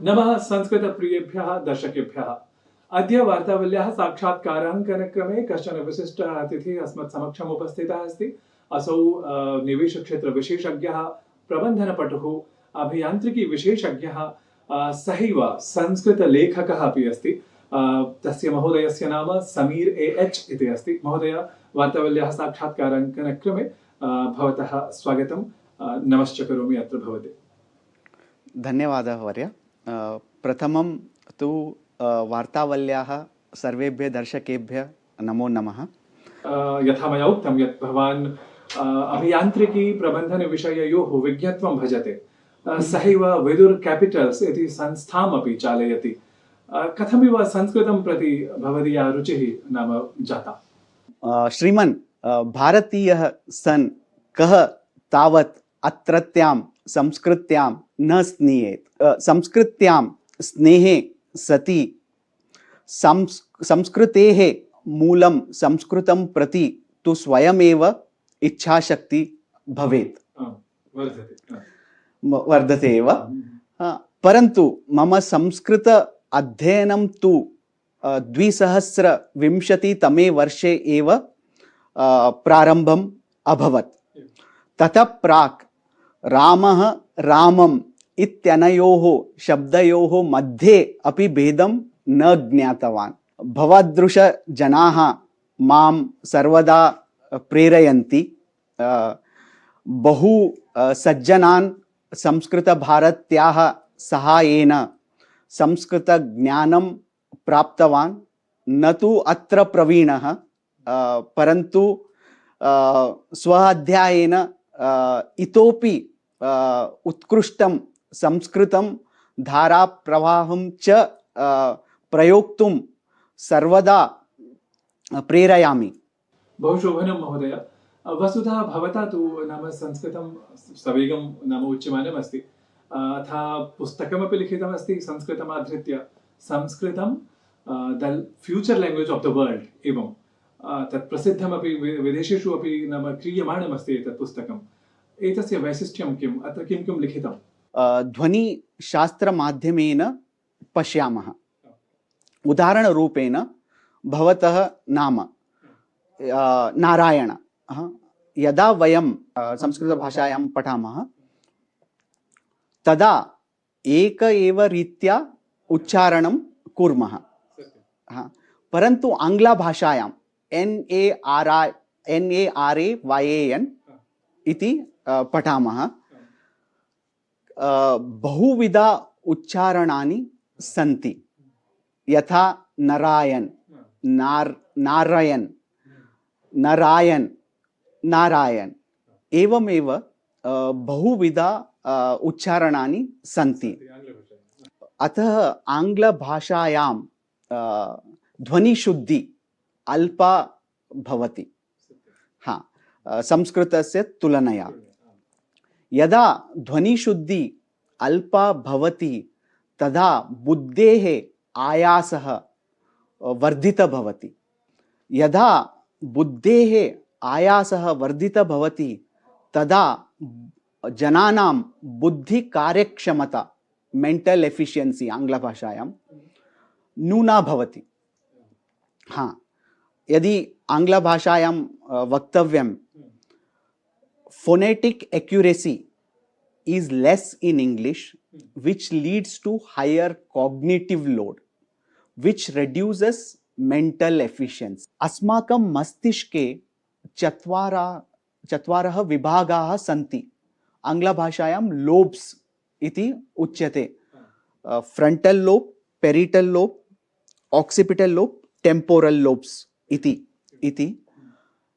नमः संस्कृतप्रियेभ्यः दर्शकेभ्यः। अद्य वार्तावल्याः साक्षात्काराङ्कनक्रमे कश्चन विशिष्टः अतिथिः अस्मत् समक्षम् उपस्थितः अस्ति। असौ निवेशक्षेत्रविशेषज्ञः, प्रबन्धनपटुः, अभियान्त्रिकी विशेषज्ञः, सहैव संस्कृतलेखकः अपि अस्ति। तस्य महोदयस्य नाम समीर एएच इति अस्ति। महोदय, वार्तावल्याः साक्षात्काराङ्कनक्रमे भवतः स्वागतं। नमश्च करोमि अत्र भवते। धन्यवादः वर्य। प्रथमं तु वार्तावल्याः सर्वेभ्यः दर्शकेभ्यः नमो नमः। यथा मया उक्तं यत् भवान् अभियान्त्रिकी प्रबन्धनविषययोः विज्ञत्वं भजते। सहैव वेदुर् कैपिटल्स् इति संस्थामपि चालयति। कथमिव संस्कृतं प्रति भवदीया रुचिः नाम जाता? श्रीमन्, भारतीयः सन् कः तावत् अत्रत्यां संस्कृत्यां न स्नीयेत्। संस्कृत्यां स्नेहे सति संस्कृतेः मूलं संस्कृतं प्रति तु स्वयमेव इच्छाशक्ति भवेत्। वर्धते एव। परन्तु मम संस्कृत अध्ययनं तु 2020 वर्षे एव प्रारम्भम् अभवत्। ततः प्राक् रामः रामम् इत्यनयोः शब्दयोः मध्ये अपि भेदं न ज्ञातवान्। भवदृशजनाः मां सर्वदा प्रेरयन्ति। बहु सज्जनान् संस्कृतभारत्याः सहायेन संस्कृतज्ञानं प्राप्तवान्। न तु अत्र प्रवीणः, परन्तु स्व अध्ययनेन इतोपि उत्कृष्टं संस्कृतं धाराप्रवाहं च प्रयोक्तुं सर्वदा प्रेरयामि। बहु शोभनं महोदय। वस्तुतः भवता तु नाम संस्कृतं सवेगं नाम उच्यमानम् अस्ति। अथा पुस्तकमपि लिखितमस्ति संस्कृतमाधृत्य, संस्कृतं the future language of the world. एवं तत् प्रसिद्धमपि विदेशेषु अपि नाम क्रियमाणमस्ति एतत् पुस्तकम्। एतस्य वैशिष्ट्यं किम्? अत्र किं किं लिखितं? ध्वनिशास्त्रमाध्यमेन पश्यामः। उदाहरणरूपेण भवतः नाम नारायण। यदा वयं संस्कृतभाषायां पठामः तदा एक एव रीत्या उच्चारणं कुर्मः। परन्तु आङ्ग्लभाषायां NARAYAN इति पठामः। बहुविध उच्चारणानि सन्ति, यथा नारायण, नारायण, नारायण, नारायण। एवमेव बहुविध उच्चारणानि सन्ति। अतः आङ्ग्लभाषायां ध्वनिशुद्धि अल्पा भवति संस्कृतस्य तुलनया। यदा ध्वनिशुद्धि अल्पा भवति तदा बुद्धेः आयासः वर्धितः भवति। यदा बुद्धेः आयासः वर्धितः भवति तदा जनानां बुद्धिकार्यक्षमता, मेंटल एफिशिएंसी आङ्ग्लभाषायां न्यूना भवति। यदि आङ्ग्लभाषायां वक्तव्यं, phonetic accuracy is less in English, which leads to higher cognitive load, which reduces mental efficiency. अस्माकं मस्तिष्के चत्वारः विभागाः सन्ति। आङ्ग्लभाषायां लोब्स् इति उच्यते। Frontal lobe, parietal lobe, occipital lobe, temporal lobes इति।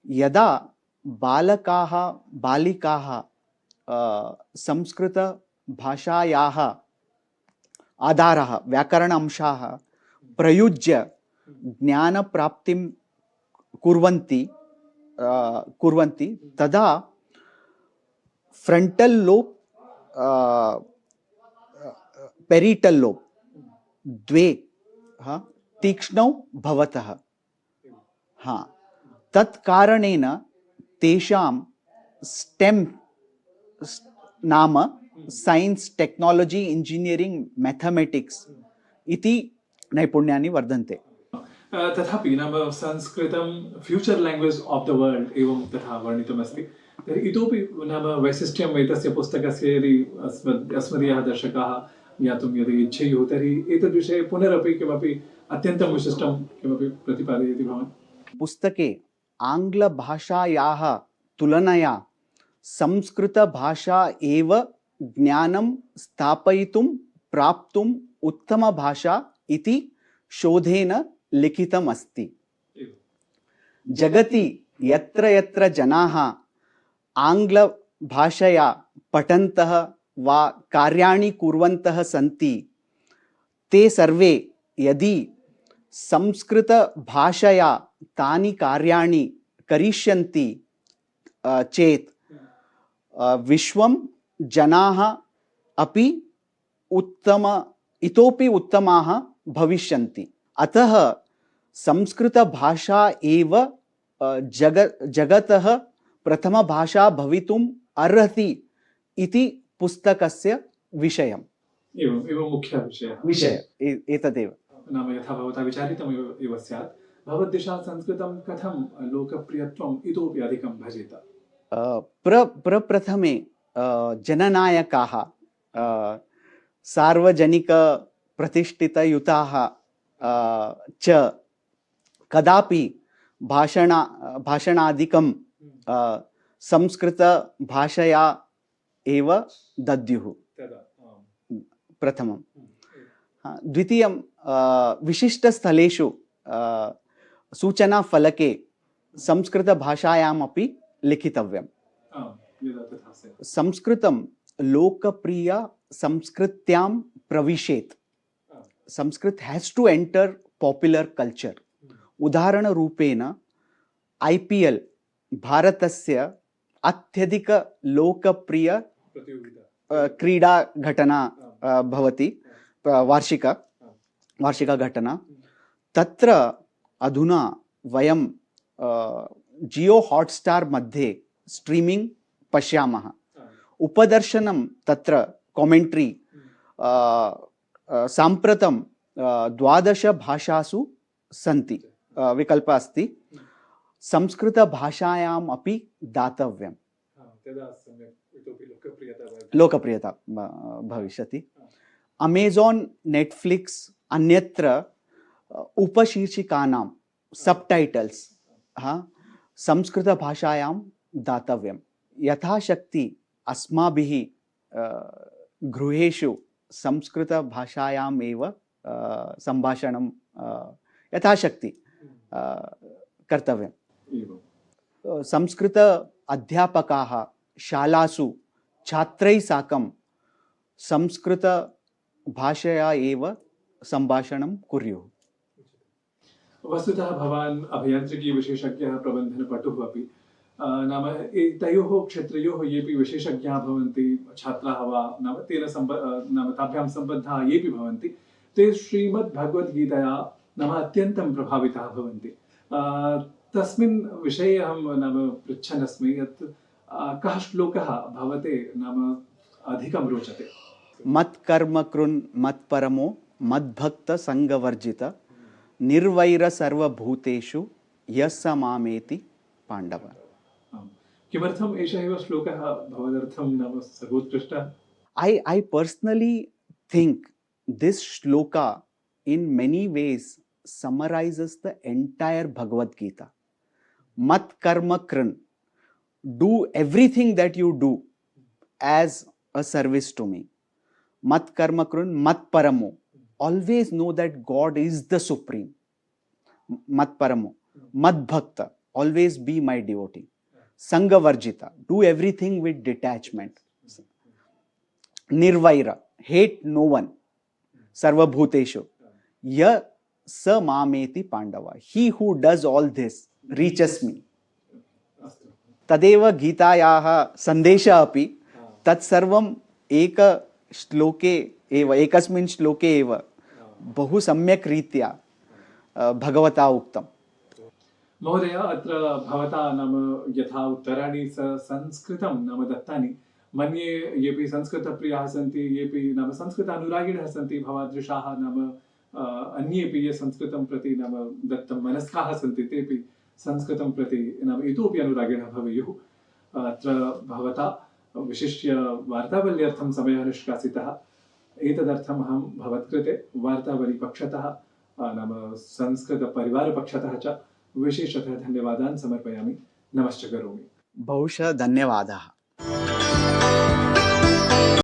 यदा बालकाः बालिकाः संस्कृतभाषायाः आधारः, व्याकरण अंशाः प्रयुज्य ज्ञानप्राप्तिं कुर्वन्ति तदा फ्रंटल लोब, पेरिटल लोब द्वे तीक्ष्णौ भवतः। तत्कारणेन तेषां स्टेम नाम सैन्स् टेक्नालजी इंजीनियरिंग मैथमेटिक्स इति नैपुण्यानि वर्धन्ते। तथापि नाम संस्कृतं future language of the world एवं तथा वर्णितमस्ति। तर्हि इतोपि नाम वैशिष्ट्यम् एतस्य पुस्तकस्य यदि अस्मदीयाः दर्शकाः ज्ञातुं यदि इच्छेयुः तर्हि एतद्विषये पुनरपि किमपि अत्यन्तं विशिष्टं किमपि प्रतिपादयति भवान्? पुस्तके आङ्ग्लभाषायाः तुलनया संस्कृतभाषा एव ज्ञानं स्थापयितुं प्राप्तुम् उत्तमभाषा इति शोधेन लिखितम् अस्ति। जगति यत्र यत्र जनाः आङ्ग्लभाषया पठन्तः वा कार्याणि कुर्वन्तः सन्ति ते सर्वे यदि संस्कृतभाषया तानि कार्याणि करिष्यन्ति चेत् विश्वं जनाः अपि इतोपि उत्तमाः भविष्यन्ति। अतः संस्कृतभाषा एव जगतः प्रथमभाषा भवितुम् अर्हति इति पुस्तकस्य विषयम्। एवं मुख्यः एतदेव। नाम यथा भवता विचारितम् एव स्यात्, भवद्दिशा संस्कृतं कथं लोकप्रियत्वम् इतोपि अधिकं भजेत? प्रप्रथमे जननायकाः सार्वजनिकप्रतिष्ठितयुताः च कदापि भाषणादिकं संस्कृतभाषया एव दद्युः। प्रथमं। द्वितीयं विशिष्टस्थलेषु सूचनाफलके संस्कृतभाषायामपि लिखितव्यम्। संस्कृतं लोकप्रिय संस्कृत्यां प्रविशेत्। Sanskrit has to enter popular culture. उदाहरणरूपेण IPL भारतस्य अत्यधिक लोकप्रिय क्रीडा घटना भवति, वार्षिका घटना। तत्र अधुना वयं जियो हॉटस्टार मध्ये स्ट्रीमिंग पश्यामः। उपदर्शनं तत्र कमेंट्री साम्प्रतं 12 भाषासु सन्ति, विकल्प अस्ति। संस्कृतभाषायाम् अपि दातव्यम्। लोकप्रियता भविष्यति। अमेज़ान्, नेटफ्लिक्स अन्यत्र उपशीर्षिकानां सबटाइटल्स् संस्कृतभाषायां दातव्यम्। यथाशक्ति अस्माभिः गृहेषु संस्कृतभाषायाम् एव सम्भाषणं यथाशक्ति कर्तव्यम्। संस्कृत अध्यापकाः शालासु छात्रैः साकं संस्कृतभाषया एव सम्भाषणं कुर्युः। वस्तुतः भवान् अभियान्त्रिकी विशेषज्ञः, प्रबन्धनपटुः अपि। नाम तयोः क्षेत्रयोः येपि विशेषज्ञाः भवन्ति, छात्राः वा नाम तेन नाम ताभ्यां सम्बद्धाः येपि भवन्ति, ते श्रीमद्भगवद्गीतया नाम अत्यन्तं प्रभाविताः भवन्ति। तस्मिन् विषये अहं नाम पृच्छन् अस्मि यत् कः श्लोकः भवते नाम अधिकं रोचते? मत्कर्म कृन् मत्परमो मद्भक्त संगवर्जित निर्वैर सर्वभूतेषु यः स मामेति पाण्डव। किमर्थम् एषः एव श्लोकः भवदर्थं नाम सर्वोत्कृष्टः? I personally think this shloka in many ways summarizes the entire Bhagavad Gita. Mat karma kran. Do everything that you do as a service to me. Mat karma kran mat paramo. Always know that God is the supreme. Mat paramo. Mad bhakta. Always be my devotee. Sangha varjita. Do everything with detachment. Nirvaira. Hate no one. Sarva bhuteshu. Ya sa mameti pandava. He who does all this reaches me. तदेव गीतायाः सन्देशः अपि तत्सर्वम् एकस्मिन् श्लोके एव बहु सम्यक् रीत्या भगवता उक्तम्। महोदय, अत्र भवता नाम यथा उत्तराणि संस्कृतं नाम दत्तानि, मन्ये येपि संस्कृतप्रियाः सन्ति, येपि नाम संस्कृतानुरागिणः सन्ति भवादृशाः, नाम अन्येपि ये संस्कृतं प्रति नाम दत्तं मनस्काः सन्ति, तेपि संस्कृतं प्रति नाम इतोपि अनुरागिणः भवेयुः। अत्र भवता विशिष्य वार्तावल्यर्थं समयः निष्कासितः। एतदर्थम् अहं भवत्कृते वार्तावलीपक्षतः नाम संस्कृतपरिवारपक्षतः च विशेषतः धन्यवादान् समर्पयामि। नमश्च करोमि। बहुशः धन्यवादाः।